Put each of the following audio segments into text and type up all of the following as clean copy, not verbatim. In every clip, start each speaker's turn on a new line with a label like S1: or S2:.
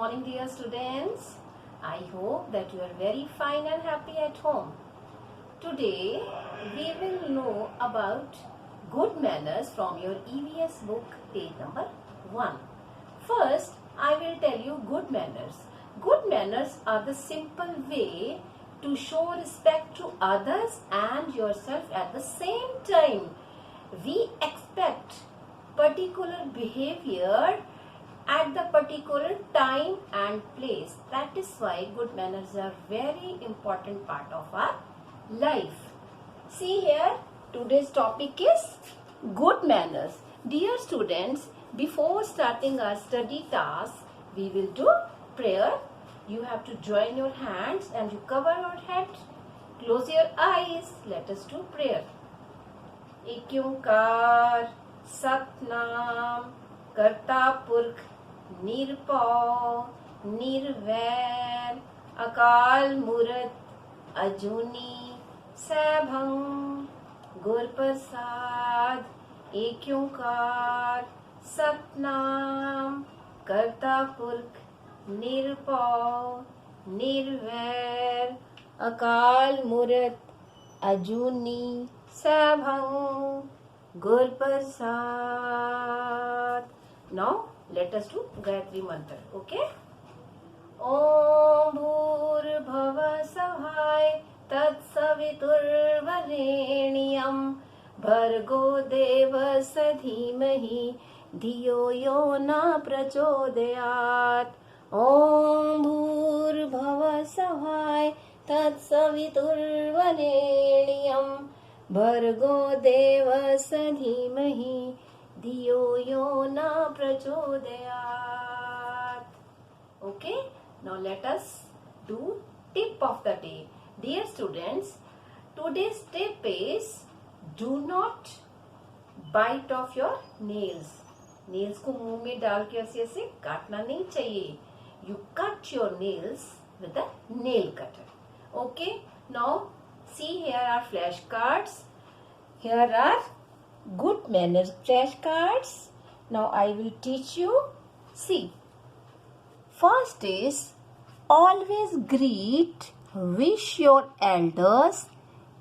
S1: morning, dear students. I hope that you are very fine and happy at home. Today we will know about good manners from your EVS book, page number 1. First, I will tell you good manners. Good manners are the simple way to show respect to others and yourself at the same time. We expect particular behavior at the particular time and place. That is why good manners are very important part of our life. See here, today's topic is good manners. Dear students, before starting our study task, we will do prayer. You have to join your hands and you cover your head. Close your eyes. Let us do prayer. एक ओंकार सतनाम करता पुरख निरपौ निर्वैर अकाल मूरत अजूनी सैभं गुर प्रसाद। एक ओंकार सतनाम करता पुरख निरपौ निर्वैर अकाल मूरत अजूनी सैभं गुर प्रसाद। Now let us do Gayatri mantra. Okay? ओम भूर्भुव सहाय तत्सवितुर्वरेण्यं भर्गो देवस्य धीमहि धियो यो न प्रचोदयात्। ओम भूर्भुव सहाय तत्सवितुर्वरेण्यं भर्गो देवस्य धीमहि धियो यो न प्रचोदयात्। Okay, now let us do tip of the day. Dear students, today's tip is do not bite off your nails. Nails को मुंह में डाल के ऐसे काटना नहीं चाहिए. You cut your nails with a nail cutter. Okay, now see, here are flashcards. Here are good manners flashcards. Now I will teach you. See, first is always greet, wish your elders,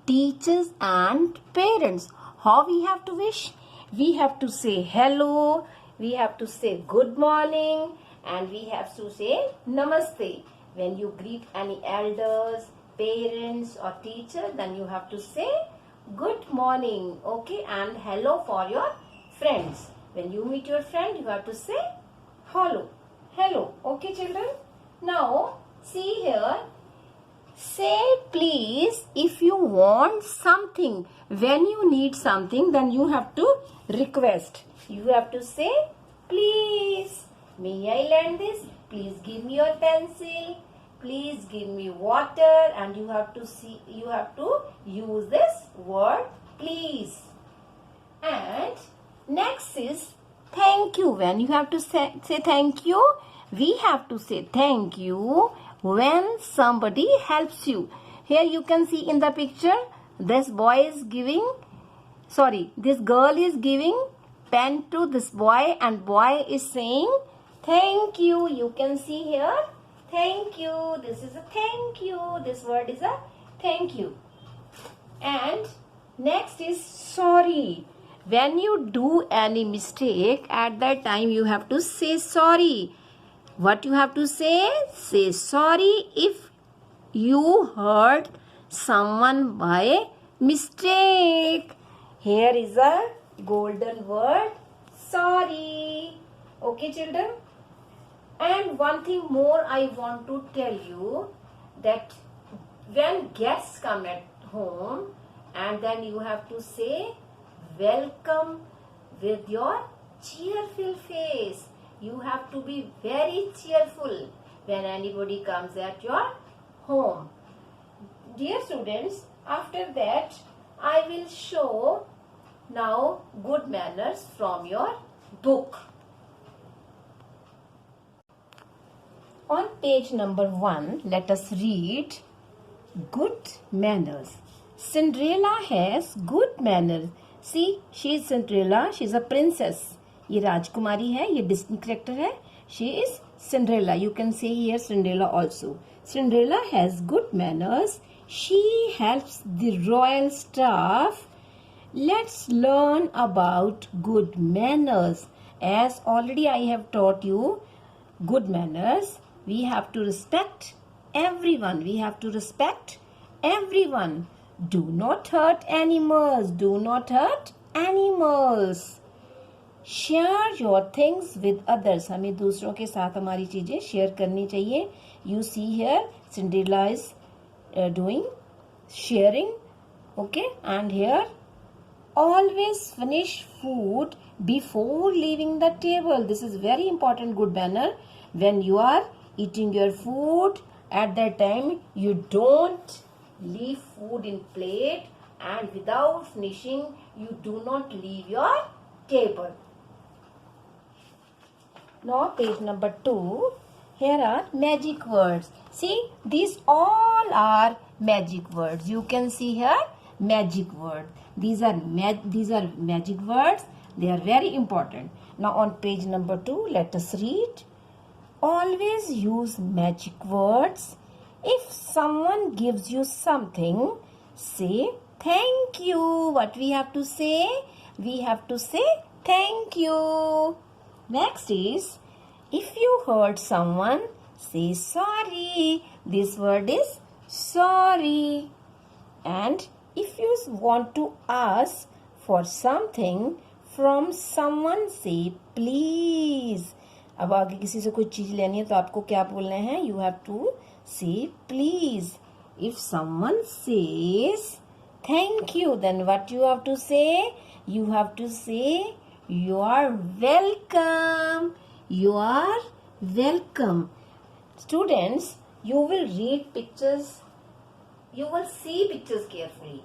S1: teachers and parents. How we have to wish? We have to say hello, we have to say good morning, and we have to say namaste. When you greet any elders, parents or teacher, then you have to say good morning, okay, and hello for your friends. When you meet your friend, you have to say hello, okay children. Now see here, say please if you want something. When you need something, then you have to request. You have to say please, may I lend this? Please give me your pencil. Please give me water. And you have to use this word please. And next is thank you. When you have to say thank you, we have to say thank you when somebody helps you. Here you can see in the picture, this girl is giving pen to this boy and boy is saying thank you. You can see here, thank you. This is a thank you. This word is a thank you. And next is sorry. When you do any mistake, at that time you have to say sorry. What you have to say? Say sorry if you hurt someone by mistake. Here is a golden word, sorry. Okay children? And one thing more I want to tell you, that when guests come at home, and then you have to say welcome with your cheerful face. You have to be very cheerful when anybody comes at your home. Dear students, after that I will show now good manners from your book. On page number 1, let us read good manners. Cinderella has good manners. See, she is Cinderella. She is a princess. ये राजकुमारी है, ये Disney character है. She is Cinderella. You can say here Cinderella also. Cinderella has good manners. She helps the royal staff. Let's learn about good manners. As already I have taught you good manners, we have to respect everyone. We have to respect everyone. Do not hurt animals. Do not hurt animals. Share your things with others. हमें दूसरों के साथ हमारी चीजें share करनी चाहिए. You see here Cinderella is doing sharing. Okay, and here always finish food before leaving the table. This is very important good manner. When you are eating your food, at that time you don't leave food in plate, and without finishing you do not leave your table. Now page number 2. Here are magic words. See, these all are magic words. You can see here magic word. These are magic words. They are very important. Now on page number 2, let us read. Always use magic words. If someone gives you something, say thank you. What we have to say? We have to say thank you. Next is, if you hurt someone, say sorry. This word is sorry. And if you want to ask for something from someone, say please. अब आगे किसी से कोई चीज लेनी है तो आपको क्या बोलना है? You have to say please. If someone says thank you, then what you have to say? You have to say you are welcome. You are welcome. Students, you will read pictures. You will see pictures carefully.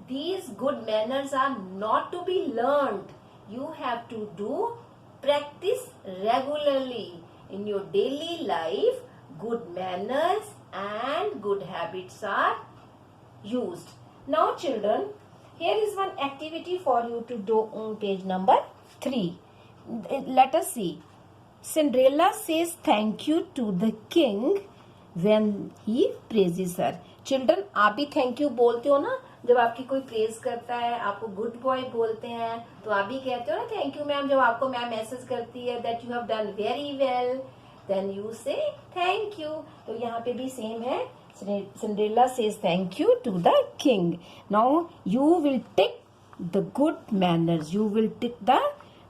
S1: These good manners are not to be learned. You have to do practice regularly in your daily life. Good manners and good habits are used. Now children, here is one activity for you to do on page number 3. Let us see. Cinderella says thank you to the king when he praises her. Children, आप भी thank you बोलते हो ना? जब आपकी कोई praise करता है, आपको गुड बॉय बोलते हैं, तो आप भी कहते हो ना थैंक यू मैम. जब आपको मैम मैसेज करती है that you have done very well, then you say thank you. तो यहाँ पे भी सेम है. Cinderella says thank you to the king. Now you will tick the good manners. You will tick the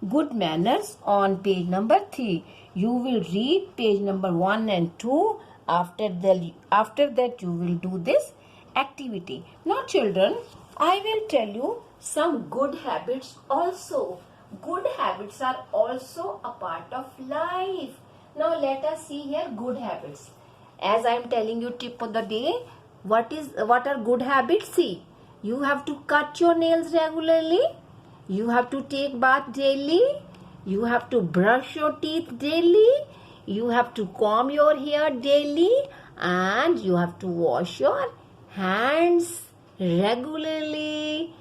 S1: good manners on page number 3. You will read page number 1 and 2. After that you will do this activity. Now children, I will tell you some good habits also. Good habits are also a part of life. Now let us see here good habits. As I am telling you tip of the day, what are good habits? See, you have to cut your nails regularly. You have to take bath daily. You have to brush your teeth daily. You have to comb your hair daily. And you have to wash your hands regularly.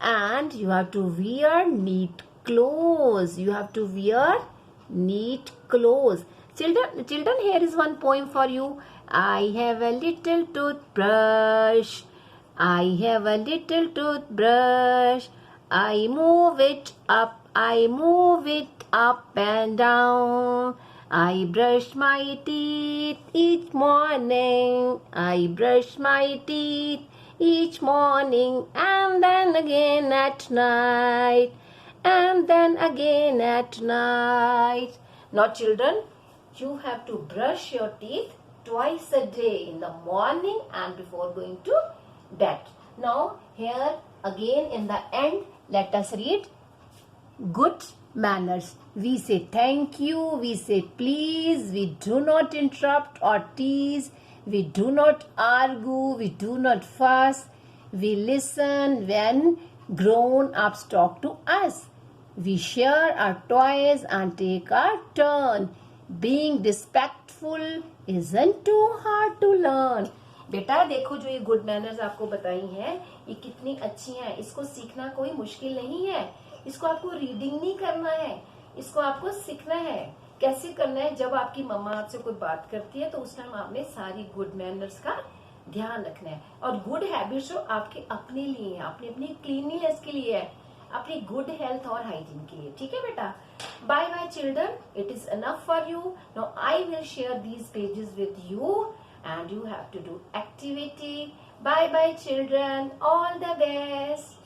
S1: And you have to wear neat clothes. You have to wear neat clothes. Children, here is one poem for you. I have a little toothbrush. I have a little toothbrush. I move it up and down. I brush my teeth each morning. I brush my teeth each morning, and then again at night. And then again at night. Now children, you have to brush your teeth twice a day, in the morning and before going to bed. Now here again in the end, let us read good manners. We say thank you, we say please, we do not interrupt or tease, we do not argue, we do not fuss, we listen when grown-ups talk to us. We share our toys and take our turn. Being respectful isn't too hard to learn. बेटा देखो, जो ये good manners आपको बताई हैं, ये कितनी अच्छी हैं. इसको सीखना कोई मुश्किल नहीं है. इसको आपको रीडिंग नहीं करना है, इसको आपको सीखना है. कैसे करना है, जब आपकी मम्मा आपसे कोई बात करती है तो उस टाइम आपने सारी गुड मैनर्स का ध्यान रखना है। और गुड हैबिट्स जो आपके अपने लिए है, आपने अपनी क्लीनलीनेस के लिए है, अपनी गुड हेल्थ और हाइजीन के लिए। ठीक है बेटा, bye bye children, it is enough for you. Now I will share these pages with you and you have to do activity. Bye bye children, all the best.